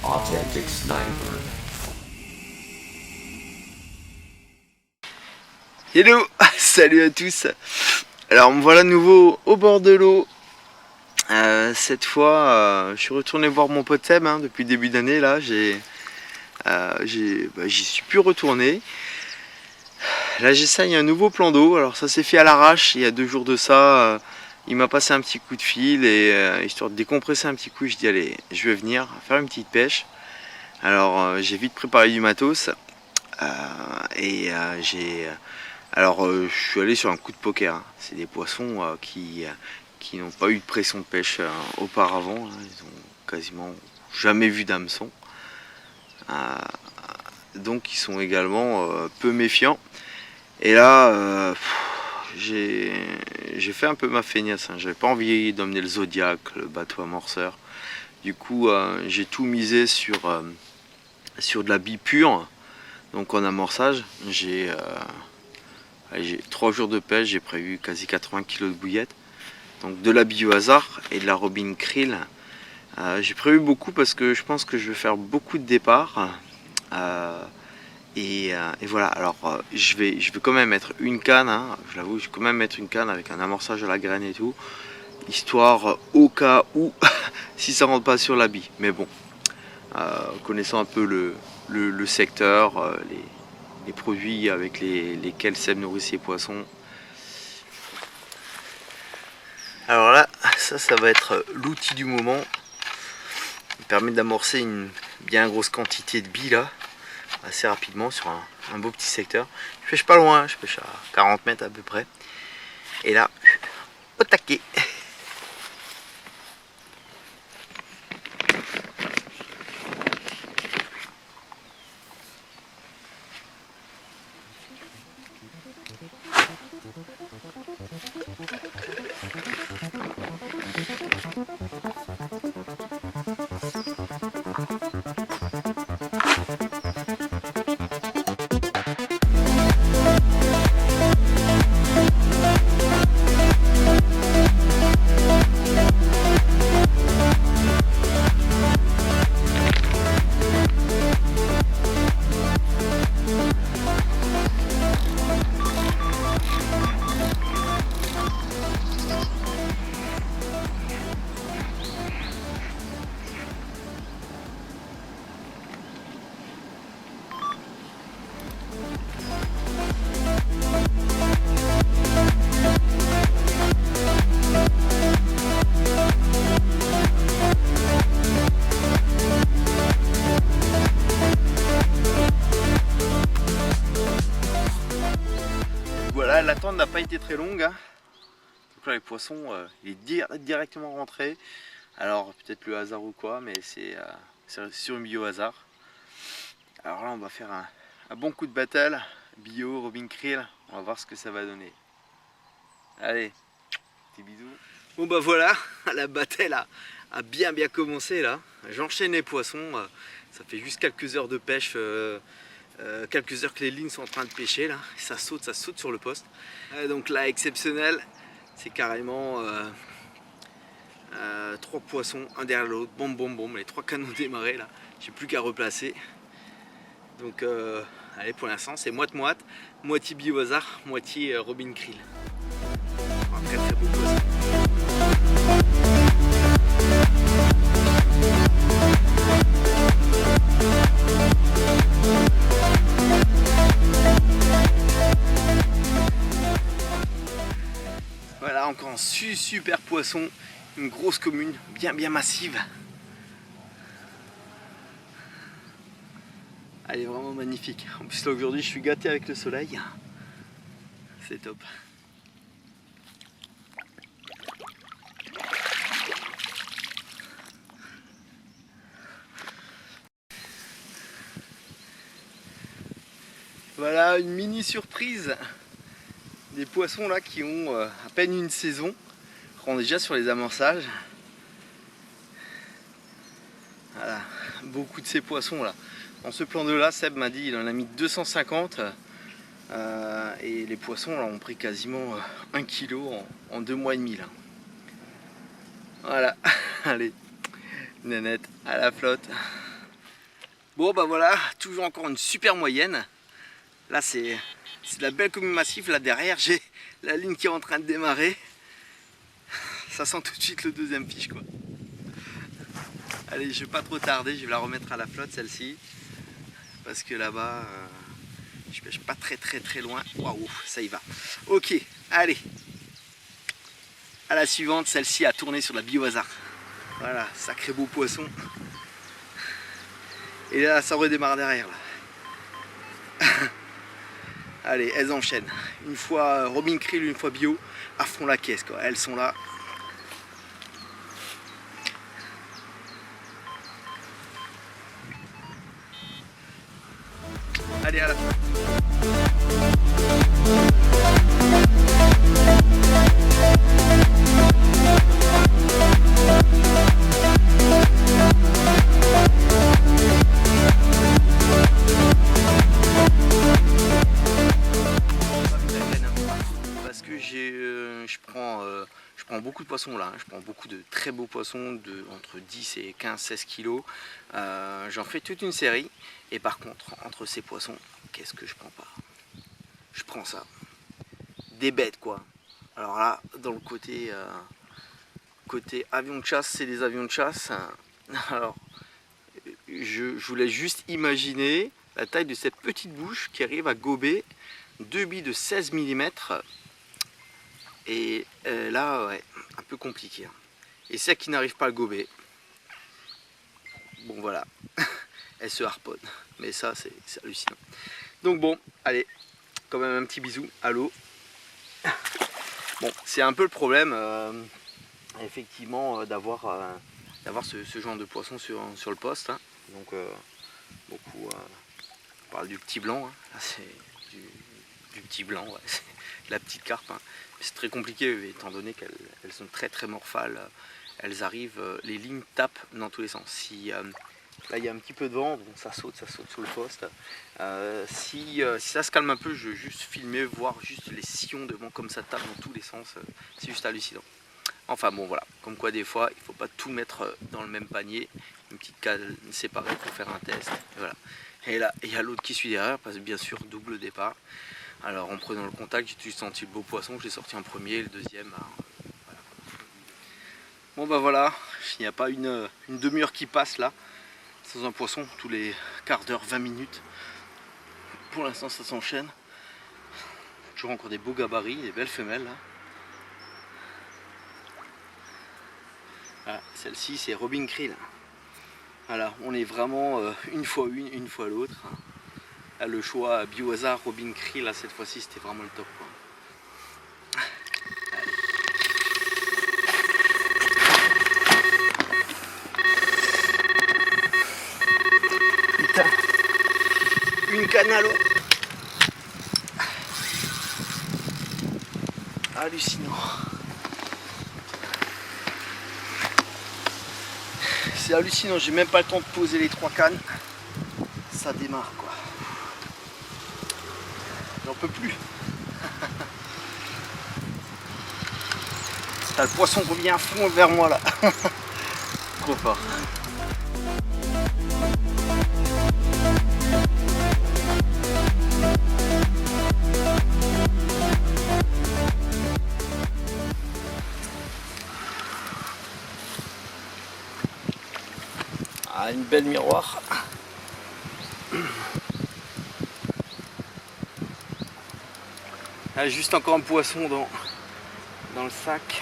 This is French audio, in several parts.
Authentic Sniper. Hello, salut à tous. Alors me voilà de nouveau au bord de l'eau. Cette fois, je suis retourné voir mon pote Seb depuis le début d'année. Là, j'y suis plus retourné. Là, j'essaye un nouveau plan d'eau. Alors ça s'est fait à l'arrache. Il y a 2 jours de ça, il m'a passé un petit coup de fil et histoire de décompresser un petit coup, je dis allez, je vais venir faire une petite pêche. Alors j'ai vite préparé du matos je suis allé sur un coup de poker. C'est des poissons qui n'ont pas eu de pression de pêche auparavant. Ils ont quasiment jamais vu d'hameçon. Donc ils sont également peu méfiants. Et là, j'ai fait un peu ma feignasse. J'avais pas envie d'emmener le Zodiac, le bateau amorceur. Du coup, j'ai tout misé sur de la bille pure. Donc en amorçage, j'ai 3 jours de pêche, j'ai prévu quasi 80 kg de bouillettes. Donc de la bille au hasard et de la robine krill. J'ai prévu beaucoup parce que je pense que je vais faire beaucoup de départs. Et voilà, alors je vais quand même mettre une canne, je l'avoue, je vais quand même mettre une canne avec un amorçage à la graine et tout. Histoire au cas où, si ça rentre pas sur la bille. Mais bon, connaissant un peu le secteur, les produits avec lesquels Seb nourrit ses poissons. Alors là, ça va être l'outil du moment. Il permet d'amorcer une bien grosse quantité de billes là, assez rapidement sur un beau petit secteur. Je pêche pas loin, je pêche à 40 mètres à peu près. Et là, au taquet. Voilà, l'attente n'a pas été très longue. Donc là, les poissons, il est directement rentré. Alors peut-être le hasard ou quoi, mais c'est sur une bio hasard. Alors là, on va faire un bon coup de battle, bio, robin krill. On va voir ce que ça va donner. Allez, petits bisous. Bon bah voilà, la battle a bien commencé là. J'enchaîne les poissons. Ça fait juste quelques heures de pêche. Quelques heures que les lignes sont en train de pêcher là, ça saute sur le poste. Donc là, exceptionnel, c'est carrément 3 poissons, un derrière l'autre, boum, les 3 canons démarrés là, j'ai plus qu'à replacer. Donc allez, pour l'instant c'est moite-moite, moitié bio hasard, moitié robin krill. Un très beau poisson. Voilà, encore un super poisson, une grosse commune, bien massive. Elle est vraiment magnifique. En plus là aujourd'hui je suis gâté avec le soleil. C'est top. Voilà une mini surprise. Des poissons là qui ont à peine une saison. On est déjà sur les amorçages. Voilà, beaucoup de ces poissons là. Dans ce plan de là, Seb m'a dit il en a mis 250 et les poissons là, ont pris quasiment 1 kg en 2 mois et demi là. Voilà, allez, nénette à la flotte. Bon bah voilà, toujours encore une super moyenne. Là c'est de la belle commune massif. Là derrière j'ai la ligne qui est en train de démarrer. Ça sent tout de suite le deuxième fiche quoi. Allez, je vais pas trop tarder, je vais la remettre à la flotte celle-ci. Parce que là-bas, je pêche pas très loin. Waouh, ça y va. Ok, allez. À la suivante, celle-ci a tourné sur la Biohazard. Voilà, sacré beau poisson. Et là, ça redémarre derrière. Là. Allez, elles enchaînent. Une fois Robin Krill, une fois Bio, à fond la caisse quoi. Elles sont là. Allez, à la fin. Parce que je prends beaucoup de poissons là, je prends beaucoup de très beaux poissons entre 10 et 15-16 kilos. J'en fais toute une série et par contre entre ces poissons, qu'est-ce que je prends pas? Je prends ça, des bêtes quoi. Alors là dans le côté avion de chasse, c'est des avions de chasse. Alors je vous laisse juste imaginer la taille de cette petite bouche qui arrive à gober 2 billes de 16 mm. Et là, ouais, un peu compliqué. Et celle qui n'arrive pas à le gober, bon voilà, elle se harponne. Mais ça, c'est hallucinant. Donc bon, allez, quand même un petit bisou à l'eau. Bon, c'est un peu le problème, effectivement, d'avoir ce genre de poisson sur le poste. Hein. Donc, beaucoup, on parle du petit blanc. Hein. Là, c'est du petit blanc, ouais. La petite carpe. Hein. C'est très compliqué étant donné qu'elles sont très morphales. Elles arrivent, les lignes tapent dans tous les sens. Si là il y a un petit peu de vent, bon, ça saute sur le poste. Si ça se calme un peu, je vais juste filmer, voir juste les sillons de vent comme ça tape dans tous les sens. C'est juste hallucinant. Enfin bon voilà, comme quoi des fois il ne faut pas tout mettre dans le même panier. Une petite cale séparée pour faire un test. Et voilà. Et là il y a l'autre qui suit derrière, parce que bien sûr double départ. Alors en prenant le contact, j'ai tout senti le beau poisson, je l'ai sorti en premier, le deuxième. Voilà. Bon bah voilà, il n'y a pas une demi-heure qui passe là, sans un poisson, tous les quarts d'heure, 20 minutes. Pour l'instant ça s'enchaîne. Toujours encore des beaux gabarits, des belles femelles là. Ah, celle-ci c'est Robin Krill. Voilà, on est vraiment une fois l'autre. Là, le choix Biohazard, Robin Krill, là cette fois-ci c'était vraiment le top quoi. Putain, une canne à l'eau. Hallucinant. C'est hallucinant, j'ai même pas le temps de poser les 3 cannes. Ça démarre quoi. J'en peux plus. T'as le poisson qui revient à fond vers moi là. Trop fort. Ah, une belle miroir. Ah, juste encore un poisson dans le sac.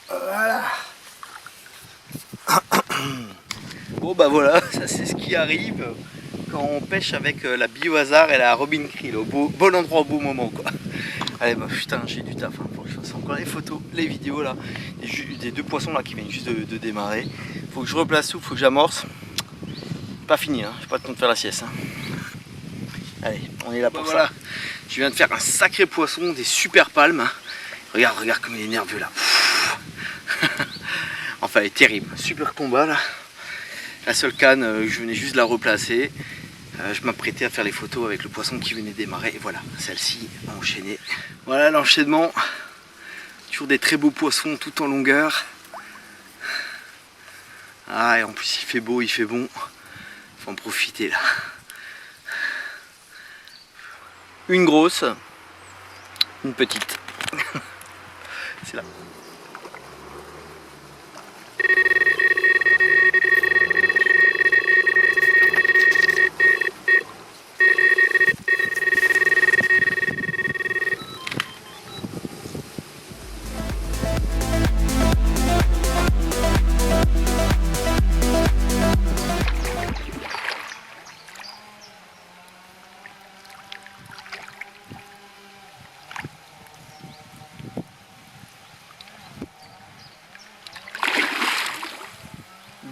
Voilà. Bon bah voilà, ça c'est ce qui arrive quand on pêche avec la Biohazard et la Robin Krill, au bon endroit au beau moment quoi. Allez bah putain j'ai du taf, hein. Faut que je fasse encore les photos, les vidéos là, des deux poissons là qui viennent juste de démarrer. Faut que je replace tout, faut que j'amorce. Pas fini, hein. J'ai pas le temps de faire la sieste. Hein. Allez, on est là pour ça. Voilà. Je viens de faire un sacré poisson, des super palmes. Hein. Regarde comme il est nerveux là. Enfin elle est terrible, super combat là. La seule canne, je venais juste de la replacer. Je m'apprêtais à faire les photos avec le poisson qui venait de démarrer. Et voilà, celle-ci a enchaîné. Voilà l'enchaînement. Toujours des très beaux poissons tout en longueur. Ah et en plus il fait beau, il fait bon. Faut en profiter là. Une grosse, une petite. C'est là.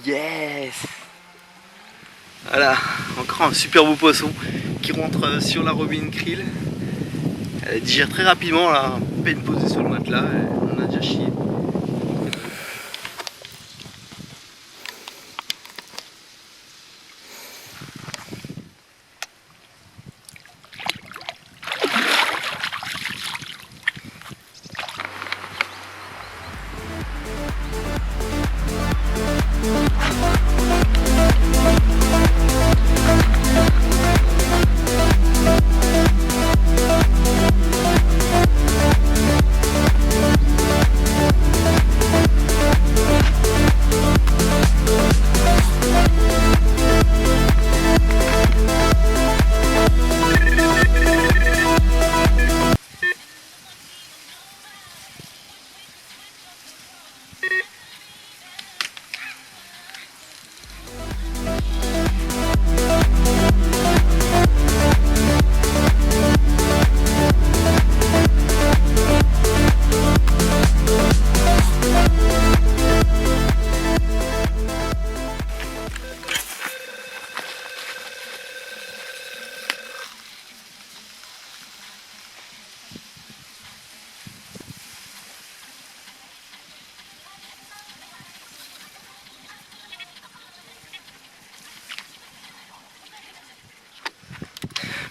Yes! Voilà, encore un super beau poisson qui rentre sur la robine krill. Elle digère très rapidement là, à peine posée sur le matelas, on a déjà chié.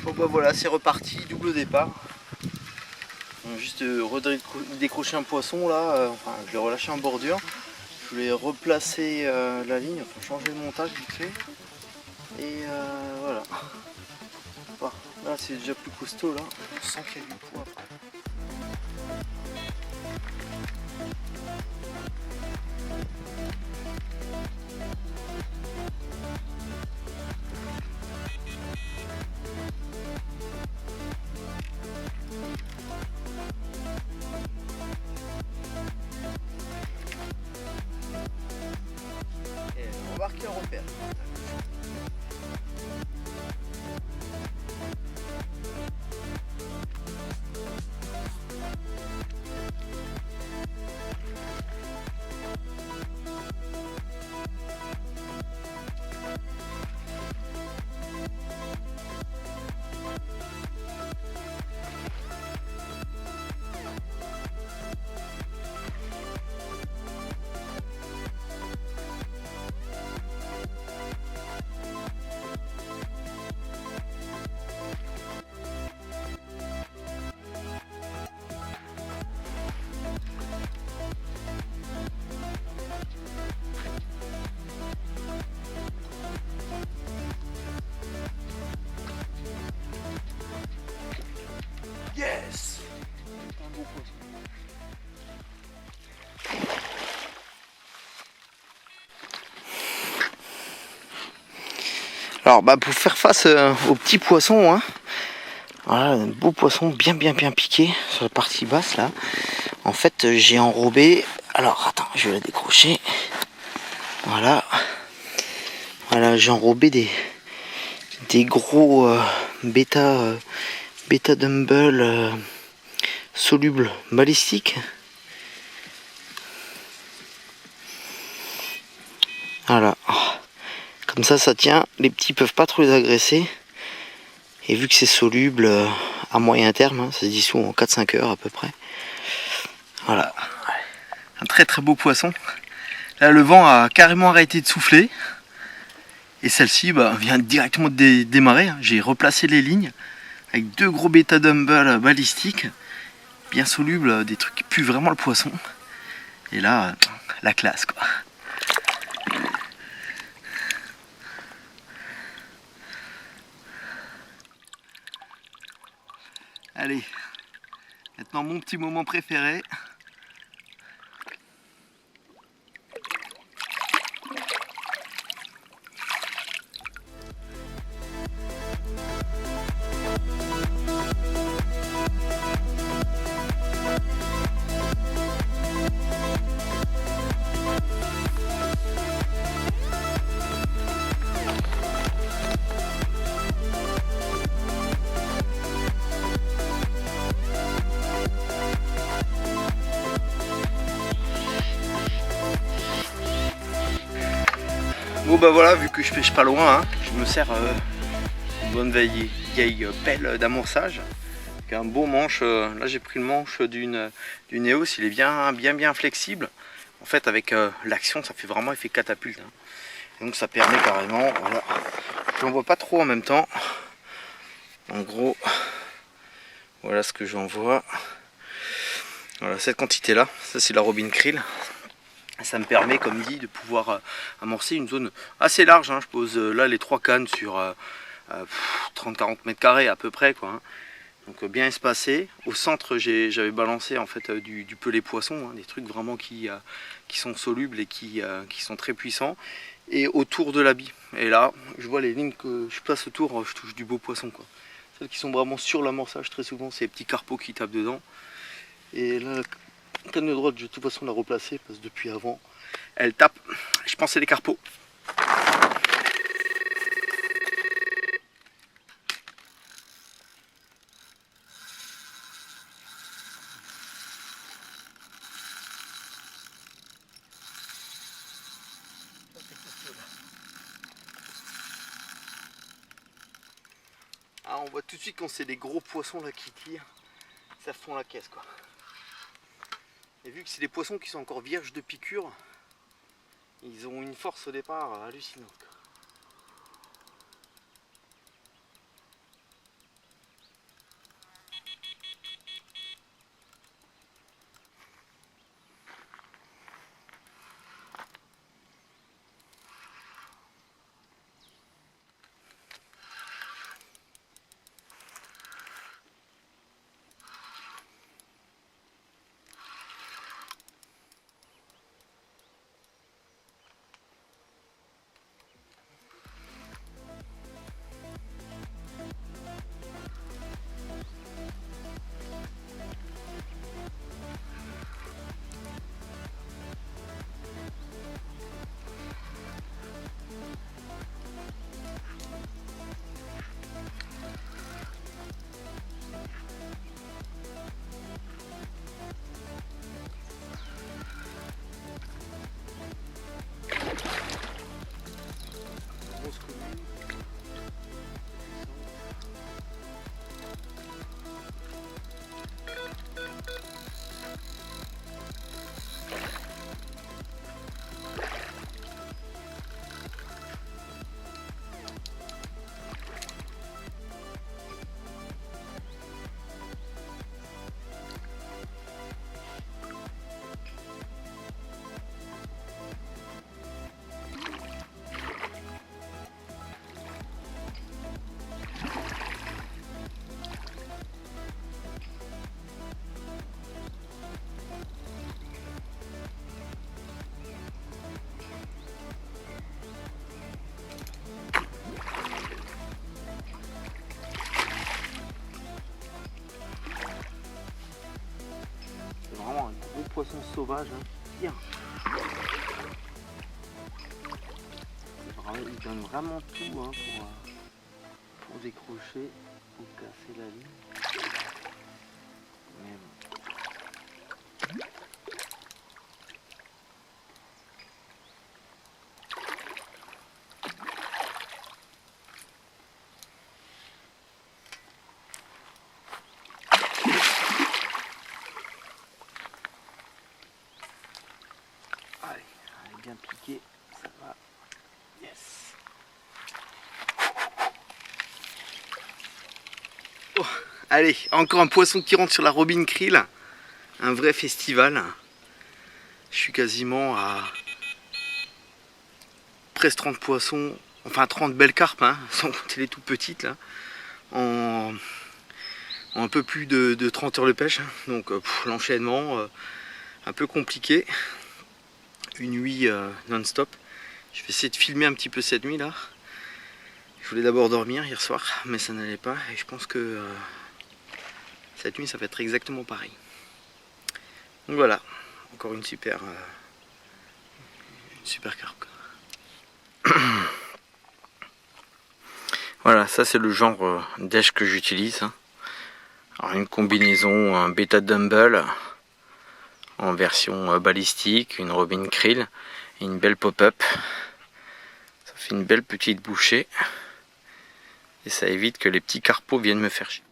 Bon bah voilà, c'est reparti, double départ. On a juste redécroché un poisson là, enfin je l'ai relâché en bordure. Je voulais replacer la ligne, enfin changer le montage vite fait. Et voilà. Bon, là c'est déjà plus costaud là, on sent qu'il y a du poids après. Marqué un repère. Yes! Un beau poisson. Alors bah pour faire face aux petits poissons, hein, voilà un beau poisson bien piqué sur la partie basse là. En fait j'ai enrobé, alors attends je vais la décrocher. Voilà. Voilà, j'ai enrobé des gros bêta dumbbell soluble balistique. Voilà. Comme ça tient. Les petits peuvent pas trop les agresser. Et vu que c'est soluble à moyen terme, hein, ça se dissout en 4-5 heures à peu près. Voilà. Un très très beau poisson. Là le vent a carrément arrêté de souffler. Et celle-ci vient directement de démarrer. J'ai replacé les lignes avec 2 gros bêta dumbbell balistiques. Bien solubles, des trucs qui puent vraiment le poisson. Et là, la classe quoi. Allez, maintenant mon petit moment préféré. Bon bah voilà, vu que je pêche pas loin, hein, je me sers une bonne vieille pelle d'amorçage. Avec un beau manche, là j'ai pris le manche d'une EOS, il est bien flexible. En fait avec l'action ça fait vraiment effet catapulte. Hein. Donc ça permet carrément, voilà, j'en vois pas trop en même temps. En gros, voilà ce que j'en vois. Voilà cette quantité là, ça c'est la robin krill. Ça me permet, comme dit, de pouvoir amorcer une zone assez large. Hein. Je pose là les 3 cannes sur 30-40 mètres carrés à peu près, quoi. Hein. Donc bien espacé. Au centre, j'avais balancé en fait du pelé poisson, hein, des trucs vraiment qui sont solubles et qui sont très puissants. Et autour de l'habit. Et là, je vois les lignes que je passe autour, je touche du beau poisson, quoi. Celles qui sont vraiment sur l'amorçage, très souvent, c'est les petits carpeaux qui tapent dedans. Et là, la canne de droite, je vais de toute façon la replacer parce que depuis avant, elle tape. Je pense que c'est les carpeaux. Ah, on voit tout de suite quand c'est des gros poissons là qui tirent, ça fond la caisse quoi. Et vu que c'est des poissons qui sont encore vierges de piqûres, ils ont une force au départ hallucinante. Poisson sauvage, hein. Bien. Il donne vraiment tout hein, pour décrocher, pour casser la ligne. Mais bon. Oh, allez, encore un poisson qui rentre sur la Robin Krill. Un vrai festival. Je suis quasiment à presque 30 poissons, enfin 30 belles carpes, hein, sans compter les toutes petites là, en un peu plus de 30 heures de pêche. Donc l'enchaînement un peu compliqué. Une nuit non-stop. Je vais essayer de filmer un petit peu cette nuit là. Je voulais d'abord dormir hier soir, mais ça n'allait pas. Et je pense que cette nuit ça va être exactement pareil. Donc voilà, encore une super carpe. Voilà, ça c'est le genre d'èche que j'utilise. Alors une combinaison, un bêta dumble en version balistique, une Robin Krill et une belle pop-up. Ça fait une belle petite bouchée et ça évite que les petits carpeaux viennent me faire chier.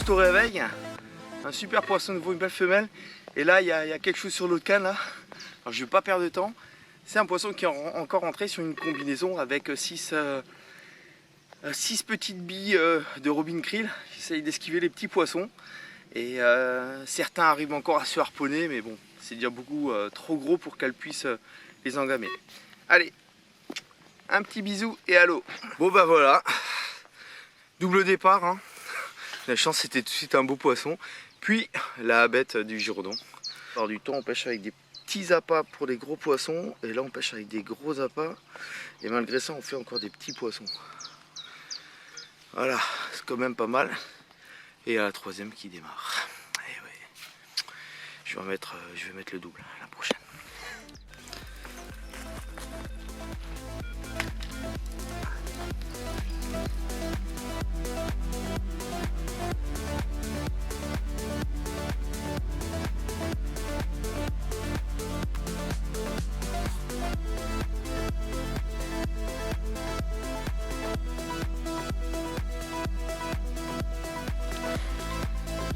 Au réveil, un super poisson nouveau, une belle femelle, et là il y a quelque chose sur l'autre canne là. Alors je vais pas perdre de temps. C'est un poisson qui est encore rentré sur une combinaison avec 6 petites billes de Robin Krill. J'essaye d'esquiver les petits poissons et certains arrivent encore à se harponner, mais bon, c'est déjà beaucoup trop gros pour qu'elle puisse les engamer. Allez, un petit bisou et à l'eau. Bon bah voilà, double départ hein. La chance, c'était tout de suite un beau poisson. Puis la bête du Jourdan. Alors du temps on pêche avec des petits appâts pour les gros poissons. Et là on pêche avec des gros appâts. Et malgré ça on fait encore des petits poissons. Voilà, c'est quand même pas mal. Et à la troisième qui démarre. Et ouais. Je vais mettre le double la prochaine.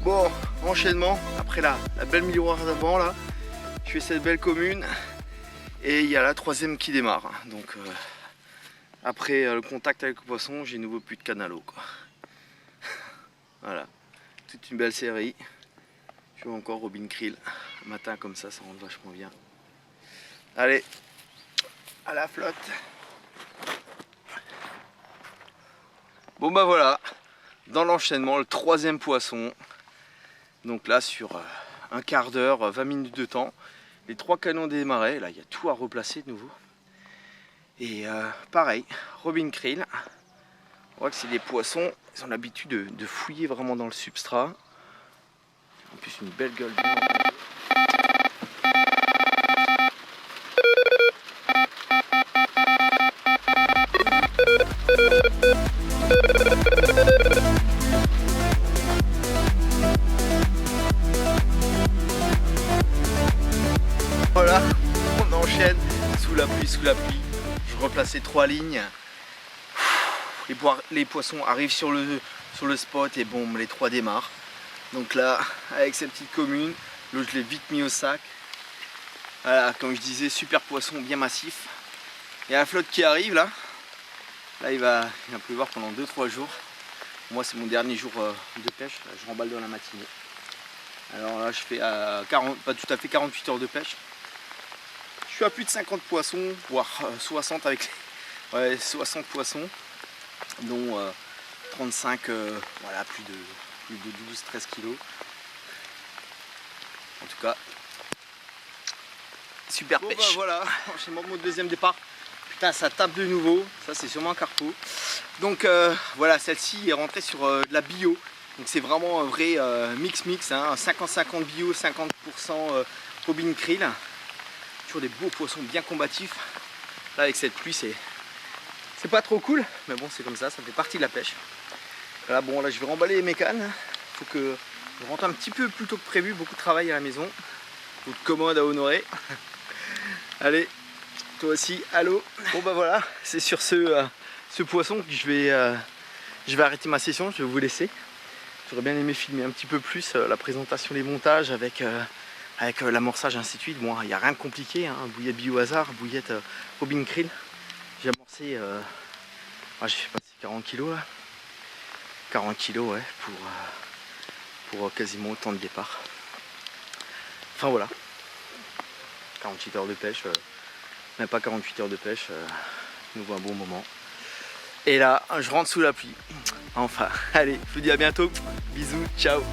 Bon, enchaînement, après la belle miroir d'avant là, je fais cette belle commune et il y a la troisième qui démarre. Donc après le contact avec le poisson, j'ai nouveau plus de canne à l'eau quoi. Voilà, toute une belle série. Je vois encore Robin Krill, un matin comme ça rentre vachement bien. Allez, à la flotte. Bon bah voilà, dans l'enchaînement, le troisième poisson. Donc là sur un quart d'heure, 20 minutes de temps, les 3 canons démarrés, là il y a tout à replacer de nouveau. Et pareil, Robin Krill, on voit que c'est des poissons, ils ont l'habitude de fouiller vraiment dans le substrat. En plus une belle gueule. Voilà, on enchaîne sous la pluie. Je replaçais 3 lignes. les poissons arrivent sur le spot et bon, les 3 démarrent. Donc là, avec cette petite commune, l'eau je l'ai vite mis au sac. Voilà, comme je disais, super poisson bien massif. Il y a la flotte qui arrive là. Là il va pleuvoir pendant 2-3 jours. Moi c'est mon dernier jour de pêche, je remballe dans la matinée. Alors là je fais pas tout à fait 48 heures de pêche. Je suis à plus de 50 poissons, voire 60 avec 60 poissons, dont 35, voilà, plus de 12-13 kilos. En tout cas, super pêche. Bah voilà, enchaînement de mon deuxième départ. Putain, ça tape de nouveau, ça c'est sûrement un carpeau. Donc voilà, celle-ci est rentrée sur de la bio. Donc c'est vraiment un vrai mix, hein, 50-50 bio, 50% robin krill. Toujours des beaux poissons bien combatifs. Là avec cette pluie c'est pas trop cool, mais bon c'est comme ça fait partie de la pêche. Voilà, bon là je vais remballer mes cannes. Faut que je rentre un petit peu plus tôt que prévu, beaucoup de travail à la maison, beaucoup de commandes à honorer. Allez, toi aussi, allô. Bon bah voilà, c'est sur ce poisson que je vais arrêter ma session, je vais vous laisser. J'aurais bien aimé filmer un petit peu plus la présentation des montages avec l'amorçage ainsi de suite. Bon, il n'y a rien de compliqué, hein. Bouillette Biohazard, bouillette robin krill. J'ai amorcé, je sais pas si 40 kg là. 40 kg, ouais, pour quasiment autant de départ. Enfin voilà, 48 heures de pêche, même pas 48 heures de pêche, nous un bon moment. Et là, je rentre sous la pluie. Enfin, allez, je vous dis à bientôt. Bisous, ciao.